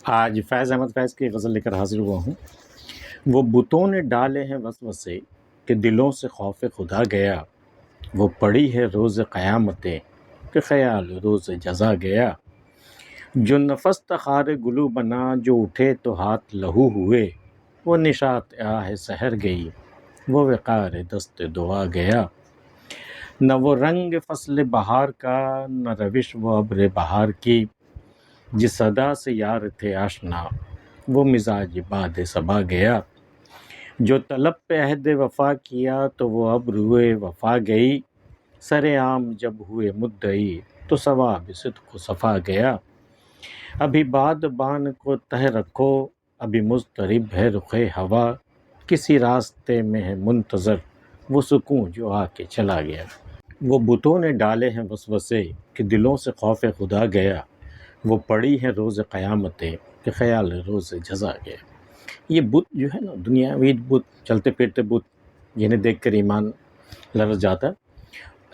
آج فیض احمد فیض کی غزل لے کر حاضر ہوا ہوں۔ وہ بتوں نے ڈالے ہیں وسوسے کہ دلوں سے خوف خدا گیا، وہ پڑی ہے روز قیامتیں کہ خیال روز جزا گیا۔ جو نفس تخار گلو بنا، جو اٹھے تو ہاتھ لہو ہوئے، وہ نشاط آہ سحر گئی، وہ وقار دست دعا گیا۔ نہ وہ رنگ فصل بہار کا، نہ روش وہ ابر بہار کی، جس صدا سے یار تھے آشنا، وہ مزاج باد صبا گیا۔ جو طلب پہ عہد وفا کیا، تو وہ اب روئے وفا گئی، سر عام جب ہوئے مدعی تو ثواب صدق و صفا گیا۔ ابھی باد بان کو تہ رکھو، ابھی مضطرب ہے رخ ہوا، کسی راستے میں ہے منتظر وہ سکون جو آ کے چلا گیا۔ وہ بتوں نے ڈالے ہیں وسوسے کہ دلوں سے خوف خدا گیا، وہ پڑی ہے روز قیامتیں کہ خیال روز جزا گیا۔ یہ بت جو ہے نا، دنیاوی بت، چلتے پھرتے بت جنہیں دیکھ کر ایمان لرز جاتا،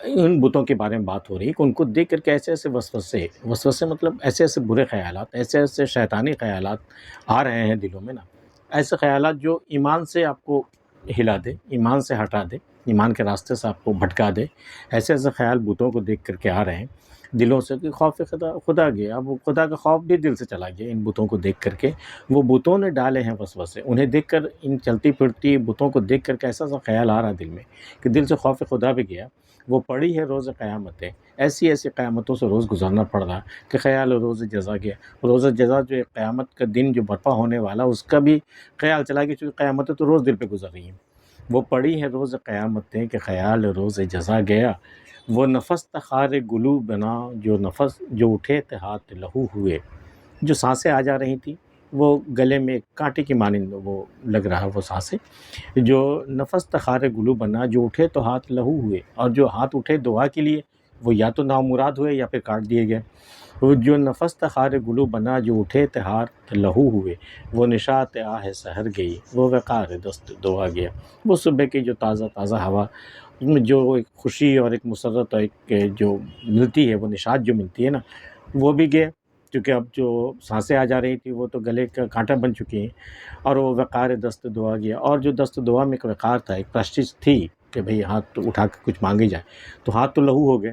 ان بتوں کے بارے میں بات ہو رہی ہے کہ ان کو دیکھ کر کے ایسے ایسے وسوسے مطلب ایسے ایسے برے خیالات، ایسے ایسے شیطانی خیالات آ رہے ہیں دلوں میں نا، ایسے خیالات جو ایمان سے آپ کو ہلا دے، ایمان سے ہٹا دے، ایمان کے راستے سے آپ کو بھٹکا دے، ایسے ایسے خیال بتوں کو دیکھ کر کے آ رہے ہیں دلوں سے کہ خوف خدا گیا۔ اب خدا کا خوف بھی دل سے چلا گیا ان بتوں کو دیکھ کر کے۔ وہ بتوں نے ڈالے ہیں وسوسے، انہیں دیکھ کر، ان چلتی پھرتی بتوں کو دیکھ کر کے ایسا سا خیال آ رہا دل میں کہ دل سے خوف خدا بھی گیا۔ وہ پڑی ہے روز قیامتیں، ایسی ایسی قیامتوں سے روز گزارنا پڑ رہا کہ خیال روز جزا گیا۔ روز جزا جو ایک قیامت کا دن جو برپا ہونے والا، اس کا بھی خیال چلا گیا، چونکہ قیامتیں تو روز دل پہ گزر رہی ہیں۔ وہ پڑی ہے روز قیامتیں کہ خیال روز جزا گیا۔ وہ نفس تخار گلو بنا، جو اٹھے تھے ہاتھ لہو ہوئے، جو سانسیں آ جا رہی تھیں وہ گلے میں کانٹے کی مانند وہ لگ رہا وہ سانسیں۔ جو نفس تخار گلو بنا، جو اٹھے تو ہاتھ لہو ہوئے، اور جو ہاتھ اٹھے دعا کے لیے وہ یا تو نامراد ہوئے یا پھر کاٹ دیے گئے۔ وہ جو نفس تخار گلو بنا، جو اٹھے تھے ہاتھ لہو ہوئے، وہ نشاط آہ سحر گئی، وہ وقار دست دعا گیا۔ وہ صبح کی جو تازہ تازہ ہوا، اس میں جو ایک خوشی اور ایک مسرت اور ایک جو ملتی ہے، وہ نشاط جو ملتی ہے نا، وہ بھی گیا، کیونکہ اب جو سانسیں آ جا رہی تھی وہ تو گلے کا کانٹا بن چکی ہیں، اور وہ وقار دست دعا گیا۔ اور جو دست دعا میں ایک وقار تھا، ایک پرسٹیج تھی کہ بھئی ہاتھ اٹھا کے کچھ مانگی جائے، تو ہاتھ تو لہو ہو گئے،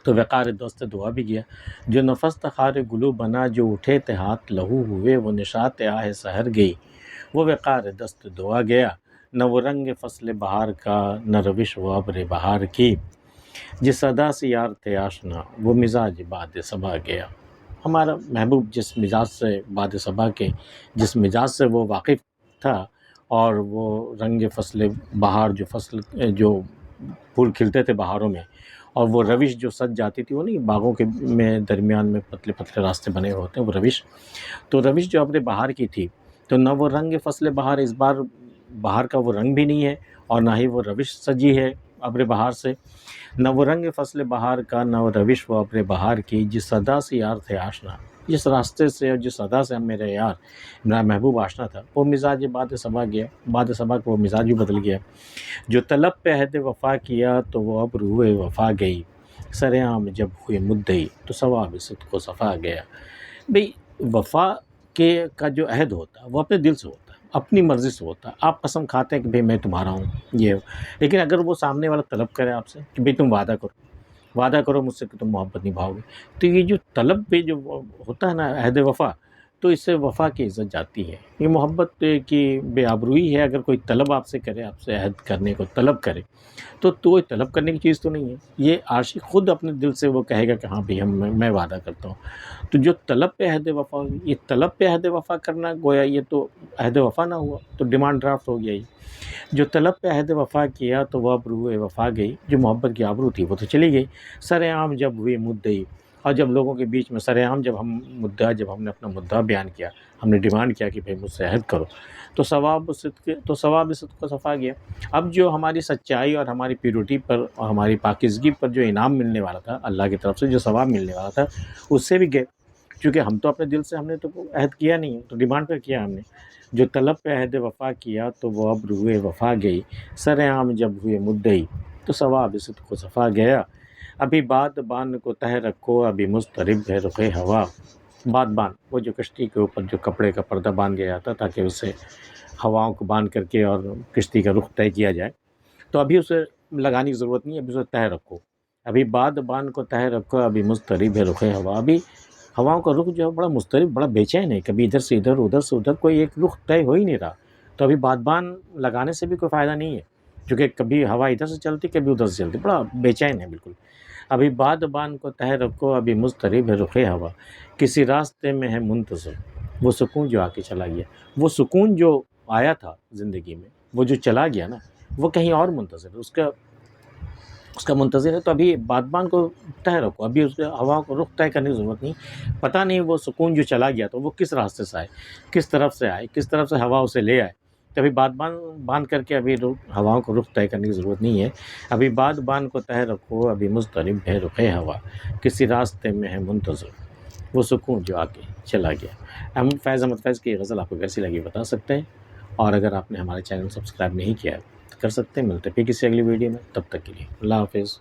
تو وقار دست دعا بھی گیا۔ جو نفس تخار گلو بنا، جو اٹھے تھے ہاتھ لہو ہوئے، وہ نشاط آہ سحر گئی، وہ وقار دست دعا گیا۔ نہ وہ رنگ فصل بہار کا، نہ روش وہ ابر بہار کی، جس صدا سے یار تھے آشنا، وہ مزاج باد صبا گیا۔ ہمارا محبوب جس مزاج سے باد صبا کے، جس مزاج سے وہ واقف تھا، اور وہ رنگ فصل بہار، جو پھول کھلتے تھے بہاروں میں، اور وہ روش جو سج جاتی تھی، وہ نہیں باغوں کے میں درمیان میں پتلے پتلے راستے بنے ہوتے ہیں، وہ روش، تو روش جو ابر بہار کی تھی، تو نہ وہ رنگ فصل بہار، اس بار بہار کا وہ رنگ بھی نہیں ہے، اور نہ ہی وہ روش سجی ہے ابر بہار سے۔ نہ وہ رنگ فصل بہار کا، نہ وہ روش وہ ابر بہار کی، جس صدا سے یار تھے آشنا، جس راستے سے اور جس صدا سے میرا یار، میرا محبوب آشنا تھا، وہ مزاج باد صبا گیا، باد صبا کا وہ مزاج بھی بدل گیا۔ جو طلب پہ عہد وفا کیا، تو وہ اب روئے وفا گئی، سر عام جب ہوئے مدعی تو ثواب صدق و صفا گیا۔ بھئی وفا کا جو عہد ہوتا ہے وہ اپنے دل سے ہوتا ہے، اپنی مرضی سے ہوتا ہے۔ آپ قسم کھاتے ہیں کہ بھئی میں تمہارا ہوں، یہ، لیکن اگر وہ سامنے والا طلب کرے آپ سے کہ بھئی تم وعدہ کرو مجھ سے کہ تم محبت نبھاؤ گے، تو یہ جو طلب پہ جو ہوتا ہے نا عہد وفا، تو اس سے وفا کی عزت جاتی ہے۔ یہ محبت کی بے آبروئی ہے اگر کوئی طلب آپ سے کرے، آپ سے عہد کرنے کو طلب کرے، تو طلب کرنے کی چیز تو نہیں ہے۔ یہ عاشق خود اپنے دل سے وہ کہے گا کہ ہاں بھئی میں وعدہ کرتا ہوں۔ تو جو طلب پہ عہد وفا، یہ طلب پہ عہد وفا کرنا، گویا یہ تو عہد وفا نہ ہوا، تو ڈیمانڈ ڈرافٹ ہو گیا۔ جو طلب پہ عہد وفا کیا، تو وہ اب روئے وفا گئی، جو محبت کی آبرو تھی وہ تو چلی گئی، سر عام جب ہوئی مدعی، اور جب لوگوں کے بیچ میں سر عام جب ہم نے اپنا مدعا بیان کیا، ہم نے ڈیمانڈ کیا کہ بھئی مجھ سے عہد کرو، تو ثواب صدق کو صفا گیا۔ اب جو ہماری سچائی اور ہماری پیورٹی پر اور ہماری پاکیزگی پر جو انعام ملنے والا تھا اللہ کی طرف سے، جو ثواب ملنے والا تھا، اس سے بھی گئے، کیونکہ ہم تو اپنے دل سے ہم نے تو عہد کیا نہیں، تو ڈیمانڈ پر کیا ہم نے۔ جو طلب پہ عہد وفا کیا، تو وہ اب روئے وفا گئی، سر عام جب ہوئے مدعی تو ثواب صدق و صفا گیا۔ ابھی باد بان کو تہ رکھو، ابھی مضطرب ہے رخ ہوا، بادبان وہ جو کشتی کے اوپر جو کپڑے کا پردہ باندھ دیا جاتا تاکہ اسے ہواؤں کو باندھ کر کے اور کشتی کا رخ طے کیا جائے، تو ابھی اسے لگانے کی ضرورت نہیں ہے، ابھی اسے تہہ رکھو، ابھی بادبان کو تہہ رکھو، ابھی مضطرب ہے رخ ہوا، ابھی ہواؤں کا رخ جو ہے بڑا مضطرب، بڑا بے چین ہے، کبھی ادھر سے ادھر کوئی ایک رخ طے ہو ہی نہیں رہا، تو ابھی بادبان لگانے سے بھی کوئی فائدہ نہیں ہے، کیونکہ کبھی ہوا ادھر سے چلتی کبھی ادھر سے چلتی، بڑا بے چین ہے بالکل۔ ابھی بادبان کو تہہ رکھو، ابھی مضطرب ہے رخ ہوا، کسی راستے میں ہے منتظر، وہ سکون جو آ کے چلا گیا، وہ سکون جو آیا تھا زندگی میں، وہ جو چلا گیا نا، وہ کہیں اور منتظر ہے، اس کا منتظر ہے، تو ابھی بادبان کو تہہ رکھو، ابھی اس کے ہوا کو رخ طے کرنے کی ضرورت نہیں، پتہ نہیں وہ سکون جو چلا گیا تو وہ کس راستے سے آئے، کس طرف سے آئے، کس طرف سے ہوا اسے لے آئے، تو ابھی بادبان باندھ کر کے ابھی ہواؤں کو رخ طے کرنے کی ضرورت نہیں ہے، ابھی بادبان کو تہہ رکھو، ابھی مضطرب ہے رخ ہوا، کسی راستے میں ہے منتظر، وہ سکون جو آ کے چلا گیا۔ فیض احمد فیض کی غزل آپ کو کیسی لگی بتا سکتے ہیں، اور اگر آپ نے ہمارے چینل سبسکرائب نہیں کیا ہے تو کر سکتے ہیں، ملتے ہیں پھر کسی اگلی ویڈیو میں، تب تک کے لیے اللہ حافظ۔